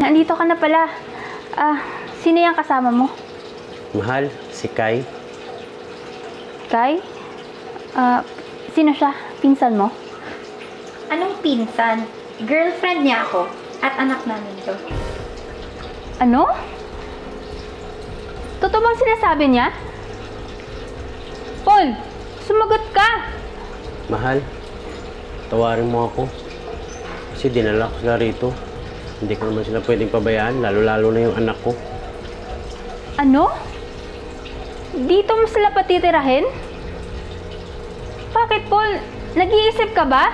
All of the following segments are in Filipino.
nandito ka na pala. Sino yung kasama mo? Mahal, si Kai. Kai? Sino siya? Pinsan mo? Anong pinsan? Girlfriend niya ako at anak namin to. Ano? Totoo bang sinasabi niya? Paul, sumagot ka! Mahal, tawarin mo ako. Kasi dinala ko sila rito. Hindi ko naman sila pwedeng pabayaan, lalo-lalo na yung anak ko. Ano? Dito mo sila patitirahin? Bakit, Paul? Nag-iisip ka ba?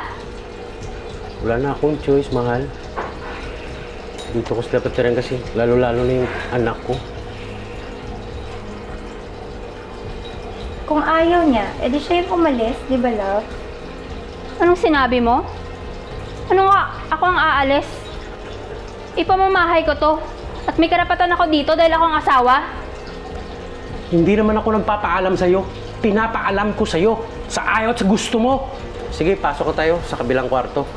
Wala na akong choice, mahal. Dito ko sila patirahin kasi lalo-lalo na yung anak ko. Kung ayaw niya, edi siya yung umalis, di ba, love? Anong sinabi mo? Ano nga? Ako ang aalis? Ipamamahay ko to. At may karapatan ako dito dahil ako ang asawa. Hindi naman ako nagpapaalam sa'yo. Pinapaalam ko sa'yo. Sa ayaw at sa gusto mo. Sige, pasok na tayo sa kabilang kwarto.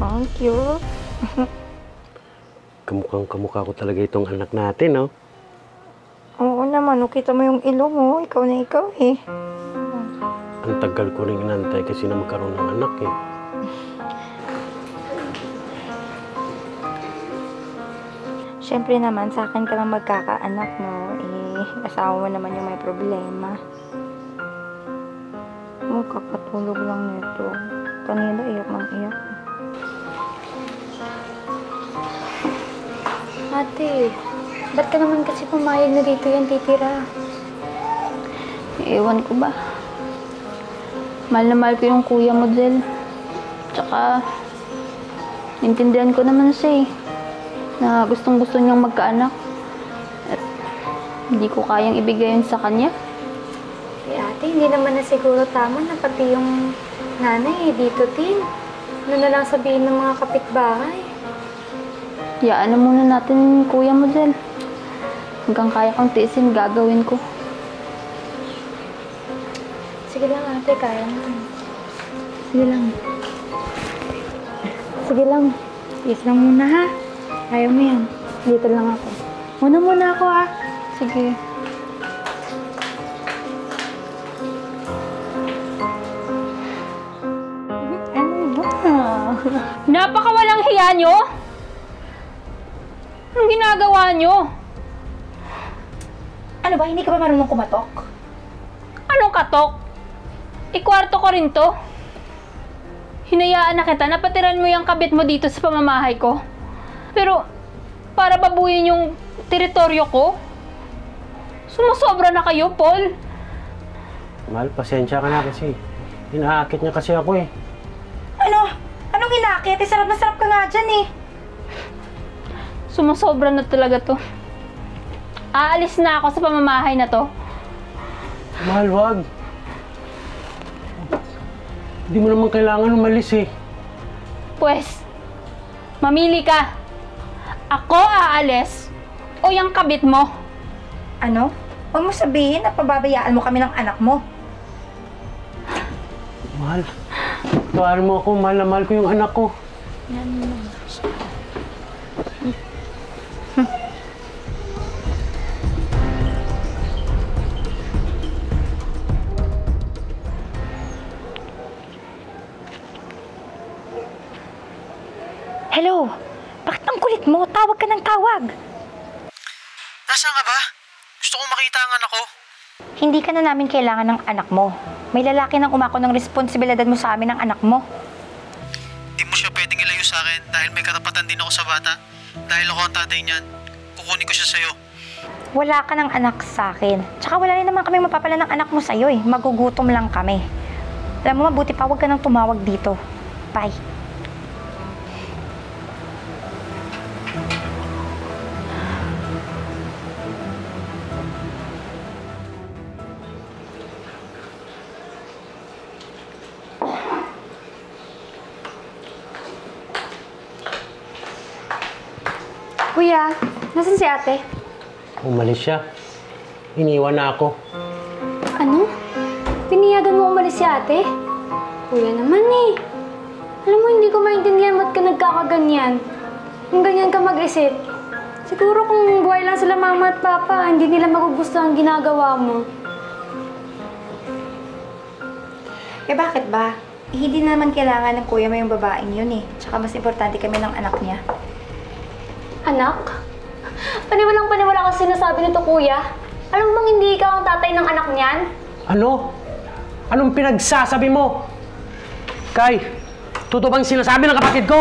Thank you. Kamukhang-kamukha ko talaga itong anak natin, no? Oo naman, kita mo yung ilong mo. Ikaw na ikaw eh. Ang tagal ko rin inantay kasi na magkaroon ng anak, eh. Siyempre naman, sa akin ka lang magkakaanak, no? Asawa mo naman yung may problema. Kakatulog lang nito. Kanina iyak ng iyak. Ate, ba't ka naman kasi pumayag na dito yan titira? Ewan ko ba? Mahal na mahal ko yung kuya mo, Del. Tsaka, intindihan ko naman siya eh, na gustong-gusto niyang magkaanak. At hindi ko kayang ibigay yun sa kanya. Ate, hindi naman na siguro tama na pati yung nanay dito din. Ano na lang sabihin ng mga kapitbahay? Yaan na muna natin kuya mo, Del. Hanggang kaya kong tiisin, gagawin ko. Sige lang ate, kaya naman. Sige lang. Sige lang. Tiis lang muna ha. Kaya mo yan. Dito lang ako. Muna ako ha. Sige. Ano ba? Napakawalang hiya nyo! Anong ginagawa nyo? Ano ba? Hindi ka ba marunong kumatok? Anong katok? Ikwarto ko rin to. Hinayaan na kita, napatiran mo yung kabit mo dito sa pamamahay ko. Pero, para babuyin yung teritoryo ko? Sumusobra na kayo, Paul. Mahal, pasensya ka na kasi. Inaakit niya kasi ako, eh. Ano? Anong inakit? Sarap na sarap ka nga dyan eh. Sumusobra na talaga to. Aalis na ako sa pamamahay na to. Mahal, wag. Hindi mo naman kailangan umalis, eh. Pwes, mamili ka. Ako aalis o yung kabit mo. Ano? Huwag mo sabihin na pababayaan mo kami ng anak mo. Mahal, tawarin mo ako. Mahal na mahal ko yung anak ko. Hello? Bakit ang kulit mo? Tawag ka ng tawag. Nasaan ka ba? Gusto kong makita ang anak ko. Hindi ka na namin kailangan ng anak mo. May lalaki nang umako ng responsibilidad mo sa amin ng anak mo. Di mo siya pwedeng ilayo sa akin dahil may karapatan din ako sa bata. Dahil ako ang tatay niyan. Kukunin ko siya sa'yo. Wala ka ng anak sa akin. Tsaka wala rin naman kami mapapala ng anak mo sa'yo eh. Magugutom lang kami. Alam mo, mabuti pa huwag ka nang tumawag dito. Bye. Kuya, nasan si ate? Umalis siya. Iniwan na ako. Ano? Piniyagan mo umalis si ate? Kuya naman eh. Alam mo, hindi ko maintindihan ba't ka nagkakaganyan. Kung ganyan ka mag-isip. Siguro kung buhay lang sila mama at papa, hindi nila magugustuhan ang ginagawa mo. Eh bakit ba? Hindi naman kailangan ng kuya mo yung babaeng yun eh. Tsaka mas importante kami ng anak niya. Anak? Paniwalang-paniwala ka sinasabi nito, kuya. Alam mo bang hindi ikaw ang tatay ng anak niyan? Ano? Anong pinagsasabi mo? Kay, totoo bang sinasabi ng kapatid ko?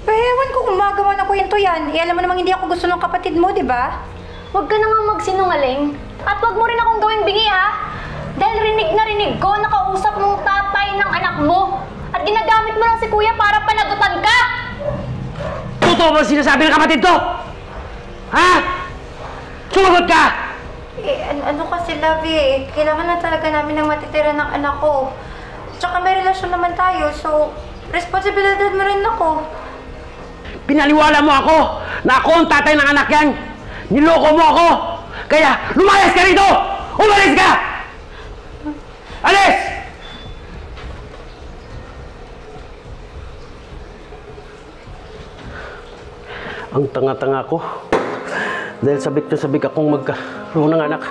Ewan ko kung magawa ng kwento yan. Eh alam mo namang hindi ako gusto ng kapatid mo, di ba? Huwag ka na nga magsinungaling. At huwag mo rin akong gawing bingi, ha? Dahil rinig na rinig ko, nakausap mong tatay ng anak mo. At ginagamit mo lang si kuya para panagutan ka! Totoo bang sinasabi ng kapatid ko? Ha? Sumagot ka! Eh ano kasi, Love eh. Kailangan na talaga namin ng matitira ng anak ko. Tsaka may relasyon naman tayo, so responsibilidad mo rin ako. Pinaliwala mo ako na ako ang tatay ng anak yan. Niloko mo ako. Kaya lumayas ka rito! Umalis ka! Alis! Ang tanga-tanga ko. Dahil sabik akong magkaroon ng anak.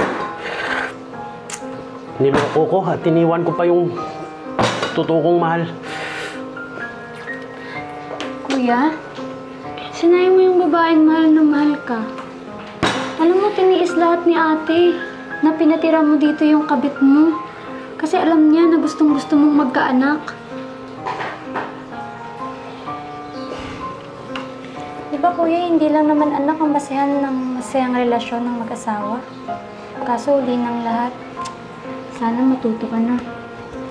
Niloko ko at iniwan ko pa yung totoo kong mahal. Kuya, sinayin mo yung babaeng mahal na mahal ka. Alam mo, tiniis lahat ni ate na pinatira mo dito yung kabit mo. Kasi alam niya na gustong-gusto mong magkaanak. Di ba kuya, hindi lang naman anak ang basehan ng masayang relasyon ng mag-asawa. Kaso huli ng lahat, sana matuto ka na.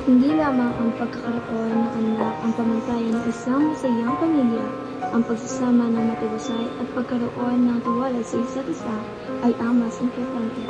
Hindi lamang ang pagkakaroon ng anak ang pamantayan ng isang masayang pamilya, ang pagsasama ng matiwasay at pagkaroon ng tiwala sa isa't isa ay ang mas importante.